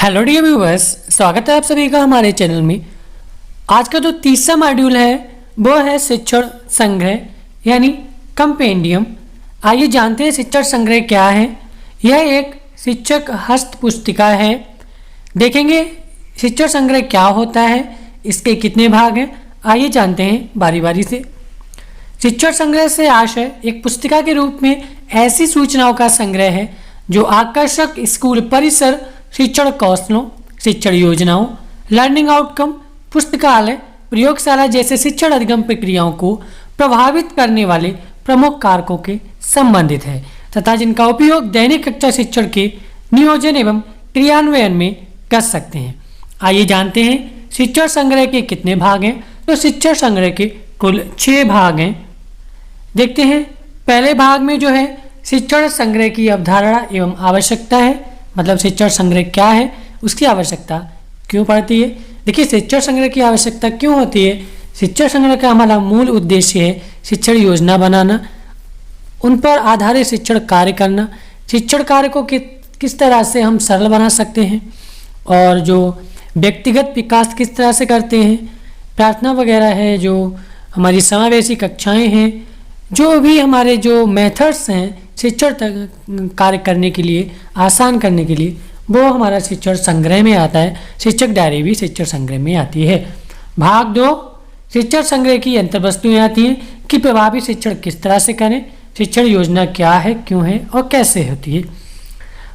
Hello dear viewers, स्वागत है आप सभी का हमारे चैनल में। आज का जो तीसरा मॉड्यूल है वो है शिक्षण संग्रह यानी कंपेंडियम। आइए जानते हैं शिक्षण संग्रह क्या है। यह एक शिक्षक हस्त पुस्तिका है। देखेंगे शिक्षण संग्रह क्या होता है, इसके कितने भाग हैं, आइए जानते हैं बारी बारी से। शिक्षण संग्रह से आशय एक पुस्तिका के रूप में ऐसी सूचनाओं का संग्रह है जो आकर्षक स्कूल परिसर, शिक्षण कौशलों, शिक्षण योजनाओं, लर्निंग आउटकम, पुस्तकालय, प्रयोगशाला जैसे शिक्षण अधिगम प्रक्रियाओं को प्रभावित करने वाले प्रमुख कारकों के संबंधित है तथा जिनका उपयोग दैनिक कक्षा शिक्षण के नियोजन एवं क्रियान्वयन में कर सकते हैं। आइए जानते हैं शिक्षण संग्रह के कितने भाग हैं। तो शिक्षण संग्रह के कुल 6 भाग हैं। देखते हैं पहले भाग में जो है शिक्षण संग्रह की अवधारणा एवं आवश्यकता है, मतलब शिक्षण संग्रह क्या है, उसकी आवश्यकता क्यों पड़ती है। देखिए शिक्षण संग्रह की आवश्यकता क्यों होती है। शिक्षण संग्रह का हमारा मूल उद्देश्य है शिक्षण योजना बनाना, उन पर आधारित शिक्षण कार्य करना, शिक्षण कार्य को किस तरह से हम सरल बना सकते हैं और जो व्यक्तिगत विकास किस तरह से करते हैं, प्रार्थना वगैरह है, जो हमारी समावेशी कक्षाएं हैं, जो भी हमारे जो मेथड्स हैं शिक्षण कार्य करने के लिए, आसान करने के लिए, वो हमारा शिक्षण संग्रह में आता है। शिक्षक डायरी भी शिक्षण संग्रह में आती है। भाग 2 शिक्षण संग्रह की अंतर्वस्तुएं आती हैं कि प्रभावी शिक्षण किस तरह से करें, शिक्षण योजना क्या है, क्यों है और कैसे होती है।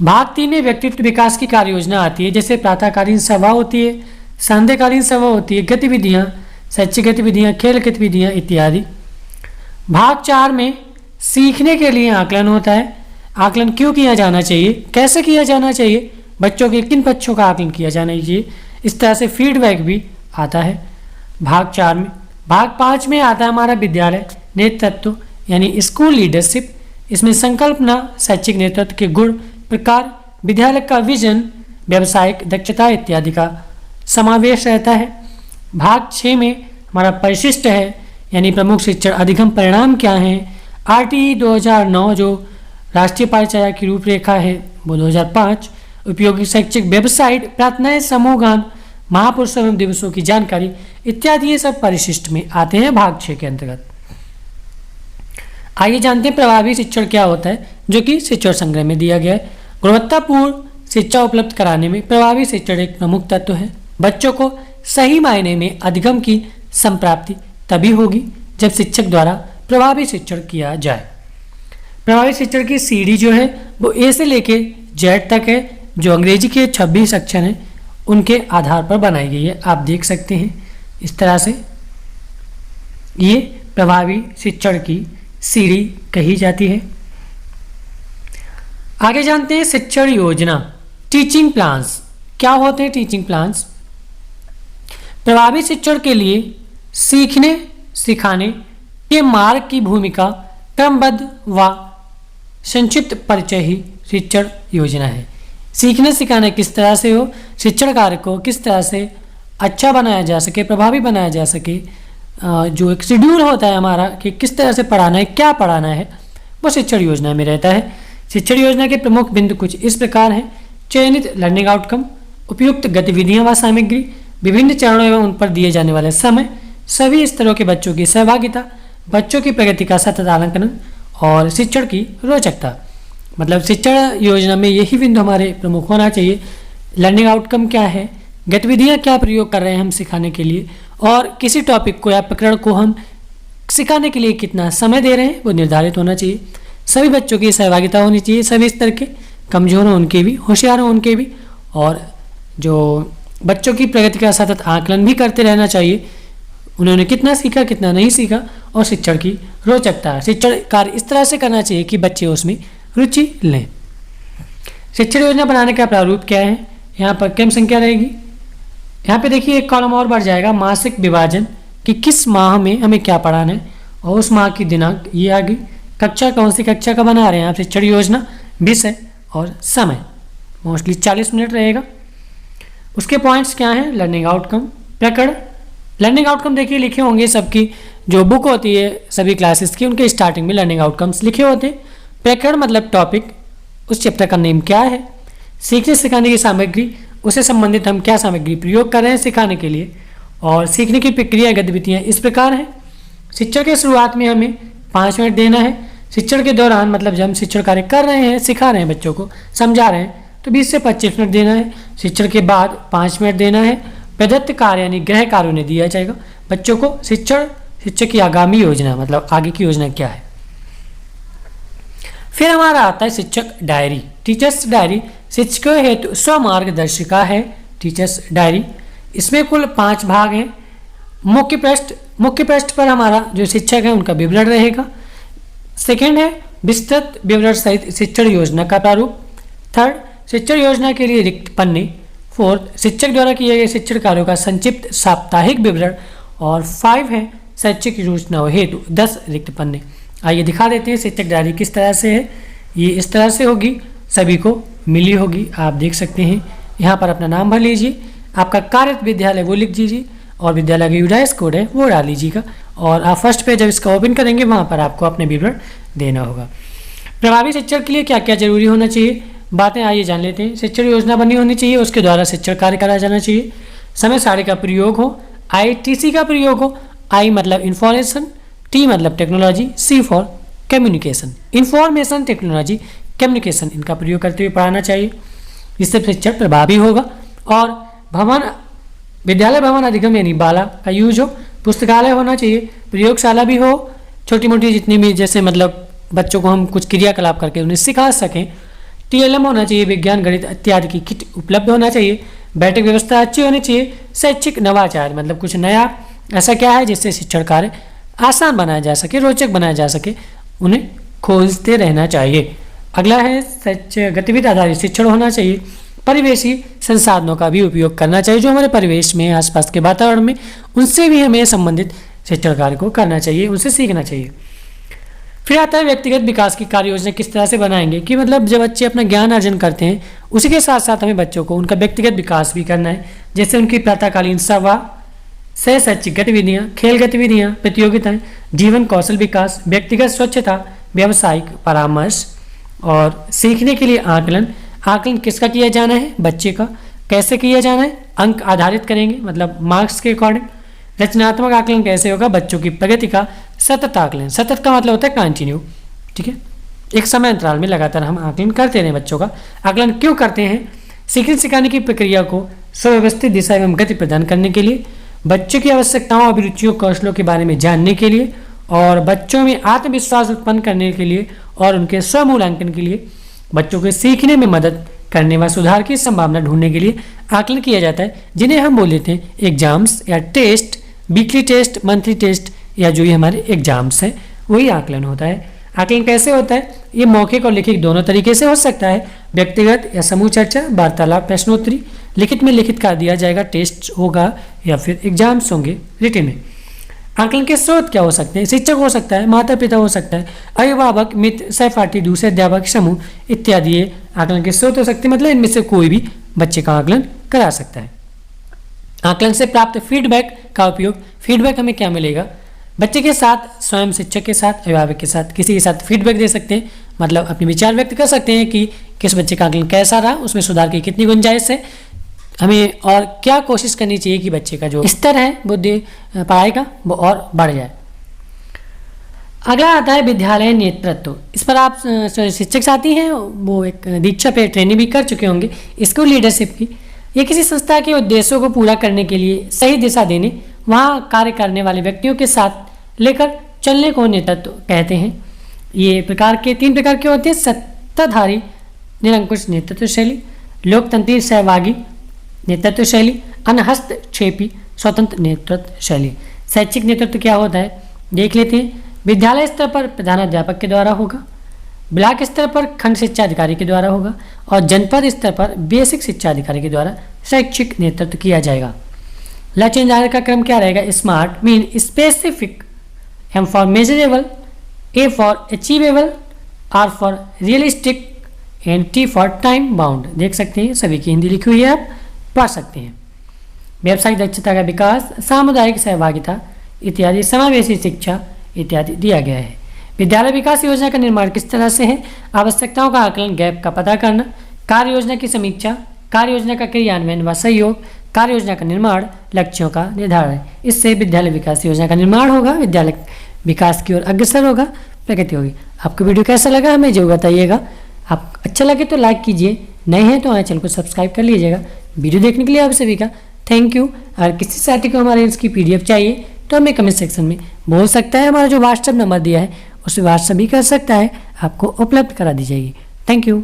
भाग 3 में व्यक्तित्व विकास की कार्य योजना आती है, जैसे प्रातःकालीन सभा होती है, संध्याकालीन सभा होती है, गतिविधियाँ, शैक्षिक गतिविधियाँ, खेल गतिविधियाँ इत्यादि। भाग 4 में सीखने के लिए आकलन होता है। आकलन क्यों किया जाना चाहिए, कैसे किया जाना चाहिए, बच्चों के किन पक्षों का आकलन किया जाना चाहिए, इस तरह से फीडबैक भी आता है भाग 4 में। भाग 5 में आता है हमारा विद्यालय नेतृत्व यानी स्कूल लीडरशिप। इसमें संकल्पना, शैक्षिक नेतृत्व के गुण, प्रकार, विद्यालय का विजन, व्यावसायिक दक्षता इत्यादि का समावेश रहता है। भाग 6 में हमारा परिशिष्ट है यानी प्रमुख शिक्षण अधिगम परिणाम क्या हैं। RTE 2009 जो राष्ट्रीय पाठ्यचर्या की रूपरेखा है वो 2005, उपयोगी शैक्षिक वेबसाइट, प्रार्थनाएं, समूह गान, महापुरुषों एवं दिवसों की जानकारी इत्यादि ये सब परिशिष्ट में आते हैं भाग 6 के अंतर्गत। आइए जानते हैं प्रभावी शिक्षण क्या होता है, जो कि शिक्षण संग्रह में दिया गया है। गुणवत्तापूर्ण शिक्षा उपलब्ध कराने में प्रभावी शिक्षण एक प्रमुख तत्व है। बच्चों को सही मायने में अधिगम की संप्राप्ति तभी होगी जब शिक्षक द्वारा प्रभावी शिक्षण किया जाए। प्रभावी शिक्षण की सीढ़ी जो है वो A से लेके Z तक है, जो अंग्रेजी के 26 अक्षर हैं उनके आधार पर बनाई गई है। आप देख सकते हैं इस तरह से ये प्रभावी शिक्षण की सीढ़ी कही जाती है। आगे जानते हैं शिक्षण योजना, टीचिंग प्लान्स क्या होते हैं। टीचिंग प्लान्स प्रभावी शिक्षण के लिए सीखने सिखाने के मार्ग की भूमिका, क्रमबद्ध व संक्षिप्त परिचय ही शिक्षण योजना है। सीखने सिखाने किस तरह से हो, शिक्षण कार्य को किस तरह से अच्छा बनाया जा सके, प्रभावी बनाया जा सके, जो एक शेड्यूल होता है हमारा कि किस तरह से पढ़ाना है, क्या पढ़ाना है, वो शिक्षण योजना में रहता है। शिक्षण योजना के प्रमुख बिंदु कुछ इस प्रकार हैं। चयनित लर्निंग आउटकम, उपयुक्त गतिविधियाँ व सामग्री, विभिन्न चरणों एवं उन पर दिए जाने वाले समय, सभी स्तरों के बच्चों की सहभागिता, बच्चों की प्रगति का सतत आकलन और शिक्षण की रोचकता। मतलब शिक्षण योजना में यही बिंदु हमारे प्रमुख होना चाहिए। लर्निंग आउटकम क्या है, गतिविधियाँ क्या प्रयोग कर रहे हैं हम सिखाने के लिए, और किसी टॉपिक को या प्रकरण को हम सिखाने के लिए कितना समय दे रहे हैं वो निर्धारित होना चाहिए। सभी बच्चों की सहभागिता होनी चाहिए, सभी स्तर के, कमजोर हों उनके भी, होशियार हों उनके भी, और जो बच्चों की प्रगति का सतत आकलन भी करते रहना चाहिए। उन्होंने कितना सीखा, कितना नहीं सीखा, और शिक्षण की रोचकता। शिक्षण कार्य इस तरह से करना चाहिए कि बच्चे उसमें रुचि लें। शिक्षण योजना बनाने का प्रारूप क्या है, यहाँ पर क्रम संख्या रहेगी। यहाँ पे देखिए एक कॉलम और बढ़ जाएगा, मासिक विभाजन कि किस माह में हमें क्या पढ़ाना है और उस माह की दिनांक ये आ गई। कक्षा कौन सी कक्षा का बना रहे हैं आप, शिक्षण योजना, विषय और समय मोस्टली 40 मिनट रहेगा। उसके पॉइंट्स क्या हैं, लर्निंग आउटकम, प्रकरण। लर्निंग आउटकम देखिए लिखे होंगे, सबकी जो बुक होती है सभी क्लासेस की उनके स्टार्टिंग में लर्निंग आउटकम्स लिखे होते हैं। प्रकरण मतलब टॉपिक, उस चैप्टर का नेम क्या है, सीखने सिखाने की सामग्री उससे संबंधित हम क्या सामग्री प्रयोग कर रहे हैं सिखाने के लिए। और सीखने की प्रक्रिया गतिविधियाँ इस प्रकार हैं। शिक्षण के शुरुआत में हमें 5 मिनट देना है। शिक्षण के दौरान मतलब जब हम शिक्षण कार्य कर रहे हैं, सिखा रहे हैं, बच्चों को समझा रहे हैं, तो 20 से 25 मिनट देना है। शिक्षण के बाद 5 मिनट देना है। प्रदत्त कार्य यानी गृह कार्य उन्हें दिया जाएगा। बच्चों को शिक्षक की आगामी योजना मतलब आगे की योजना क्या है। फिर हमारा आता है शिक्षक डायरी, टीचर्स डायरी। शिक्षकों हेतु स्वमार्गदर्शिका है टीचर्स डायरी। इसमें कुल 5 भाग हैं। मुख्य पृष्ठ पर हमारा जो शिक्षक है उनका विवरण रहेगा। सेकेंड है विस्तृत विवरण सहित शिक्षण योजना का प्रारूप। थर्ड, शिक्षण योजना के लिए रिक्त पन्ने। फोर्थ, शिक्षक द्वारा किए गए शिक्षण कार्यों का संक्षिप्त साप्ताहिक विवरण। और 5 है शैक्षिक योजनाओं हेतु 10 रिक्त पन्ने। आइए दिखा देते हैं शिक्षक डायरी किस तरह से है। ये इस तरह से होगी, सभी को मिली होगी, आप देख सकते हैं। यहाँ पर अपना नाम भर लीजिए, आपका कार्यरत विद्यालय वो लिख दीजिए और विद्यालय का यूडाइस कोड है वो डाल लीजिएगा। और आप फर्स्ट पे जब इसका ओपन करेंगे वहाँ पर आपको अपने विवरण देना होगा। प्रभावी शिक्षण के लिए क्या क्या जरूरी होना चाहिए, बातें आइए जान लेते हैं। शिक्षण योजना बनी होनी चाहिए, उसके द्वारा शिक्षण कार्य कराया जाना चाहिए। समय सारणी का प्रयोग हो, ITC का प्रयोग हो। I मतलब इंफॉर्मेशन, T मतलब technology, C for communication. Information, technology, communication इनका प्रयोग करते हुए पढ़ाना चाहिए, जिससे शिक्षण प्रभावी होगा। और विद्यालय भवन अधिगम यानी बाला का यूज हो। पुस्तकालय होना चाहिए, प्रयोगशाला भी हो, छोटी मोटी जितनी भी, जैसे मतलब बच्चों को हम कुछ क्रियाकलाप करके उन्हें सिखा सकें। TLM होना चाहिए, विज्ञान गणित इत्यादि की किट उपलब्ध होना चाहिए। बैठक व्यवस्था अच्छी होनी चाहिए। शैक्षिक नवाचार मतलब कुछ नया ऐसा क्या है जिससे शिक्षण कार्य आसान बनाया जा सके, रोचक बनाया जा सके, उन्हें खोजते रहना चाहिए। अगला है गतिविधि आधारित शिक्षण होना चाहिए। परिवेशी संसाधनों का भी उपयोग करना चाहिए, जो हमारे परिवेश में आसपास के वातावरण में, उनसे भी हमें संबंधित शिक्षण कार्य को करना चाहिए, उनसे सीखना चाहिए। फिर आता है व्यक्तिगत विकास की कार्य योजना किस तरह से बनाएंगे कि मतलब जब बच्चे अपना ज्ञान अर्जन करते हैं उसी के साथ साथ हमें बच्चों को उनका व्यक्तिगत विकास भी करना है। जैसे उनकी प्रातःकालीन सभा, सह शैक्षिक गतिविधियाँ, खेल गतिविधियाँ, प्रतियोगिताएं, जीवन कौशल विकास, व्यक्तिगत स्वच्छता, व्यावसायिक परामर्श और सीखने के लिए आकलन। आकलन किसका किया जाना है, बच्चे का। कैसे किया जाना है, अंक आधारित करेंगे मतलब मार्क्स के अकॉर्डिंग। रचनात्मक आकलन कैसे होगा, बच्चों की प्रगति का सतत आकलन। सतत का मतलब होता है कंटिन्यू, ठीक है, एक समय अंतराल में लगातार हम आकलन करते रहें बच्चों का। आकलन क्यों करते हैं, सीखने सिखाने की प्रक्रिया को सुव्यवस्थित दिशा एवं गति प्रदान करने के लिए, बच्चों की आवश्यकताओं, अभिरुचियों, कौशलों के बारे में जानने के लिए, और बच्चों में आत्मविश्वास उत्पन्न करने के लिए, और उनके स्वमूल्यांकन के लिए, बच्चों के सीखने में मदद करने व सुधार की संभावना ढूंढने के लिए आकलन किया जाता है, जिन्हें हम बोल देते हैं एग्जाम्स या test, weekly test, monthly test, या जो ये हमारे एग्जाम्स हैं वही आकलन होता है। आकलन कैसे होता है, ये मौखिक और लिखित दोनों तरीके से हो सकता है। व्यक्तिगत या समूह चर्चा, वार्तालाप, प्रश्नोत्तरी। लिखित में लिखित कर दिया जाएगा, टेस्ट होगा या फिर एग्जाम्स होंगे रिटन में। आकलन के स्रोत क्या हो सकते हैं, शिक्षक हो सकता है, माता पिता हो सकता है, अभिभावक, मित्र, सहपाठी, दूसरे अध्यापक, समूह इत्यादि ये आकलन के स्रोत हो सकते हैं। मतलब इनमें से कोई भी बच्चे का आकलन करा सकता है। आकलन से प्राप्त फीडबैक का उपयोग। फीडबैक हमें क्या मिलेगा, बच्चे के साथ, स्वयं शिक्षक के साथ, अभिभावक के साथ, किसी के साथ फीडबैक दे सकते हैं। मतलब अपने विचार व्यक्त कर सकते हैं कि किस बच्चे का आकलन कैसा रहा, उसमें सुधार की कितनी गुंजाइश है, हमें और क्या कोशिश करनी चाहिए कि बच्चे का जो स्तर है बुद्धि पढ़ाई का वो और बढ़ जाए। अगला आता है विद्यालय नेतृत्व। इस पर आप शिक्षक साथी हैं, वो एक दीक्षा पे ट्रेनिंग भी कर चुके होंगे स्कूल लीडरशिप की। ये किसी संस्था के उद्देश्यों को पूरा करने के लिए सही दिशा देने, वहाँ कार्य करने वाले व्यक्तियों के साथ लेकर चलने को नेतृत्व कहते हैं। ये 3 प्रकार के होते हैं, सत्ताधारी निरंकुश नेतृत्व शैली, लोकतंत्री सहभागी नेतृत्व शैली, अनहस्तक्षेपी स्वतंत्र नेतृत्व शैली। शैक्षिक नेतृत्व क्या होता है देख लेते हैं। विद्यालय स्तर पर प्रधानाध्यापक के द्वारा होगा, ब्लॉक स्तर पर खंड शिक्षा अधिकारी के द्वारा होगा, और जनपद स्तर पर बेसिक शिक्षा अधिकारी के द्वारा शैक्षिक नेतृत्व किया जाएगा। लक्ष्य निर्धारण का क्रम क्या रहेगा, SMART mean specific, M for measurable, A for achievable, R for realistic and T for time bound. देख सकते हैं सभी की हिंदी लिखी हुई है, आप पढ़ सकते हैं। व्यावसायिक दक्षता का विकास, सामुदायिक सहभागिता इत्यादि, समावेशी शिक्षा इत्यादि दिया गया है। विद्यालय विकास योजना का निर्माण किस तरह से है, आवश्यकताओं का आकलन, गैप का पता करना, कार्य योजना की समीक्षा, कार्य योजना का क्रियान्वयन व सहयोग, कार्य योजना का निर्माण, लक्ष्यों का निर्धारण। इससे विद्यालय विकास योजना का निर्माण होगा, विद्यालय विकास की ओर अग्रसर होगा, प्रगति होगी। आपको वीडियो कैसा लगा हमें जरूर बताइएगा। आप अच्छा लगे तो लाइक कीजिए, नए हैं तो हमारे चैनल को सब्सक्राइब कर लीजिएगा। वीडियो देखने के लिए आप सभी का थैंक यू। अगर किसी साथी को हमारे इसकी PDF चाहिए तो हमें कमेंट सेक्शन में बोल सकता है। हमारा जो व्हाट्सएप नंबर दिया है उस पर व्हाट्सएप भी कर सकता है, आपको उपलब्ध करा दी जाएगी। Thank you.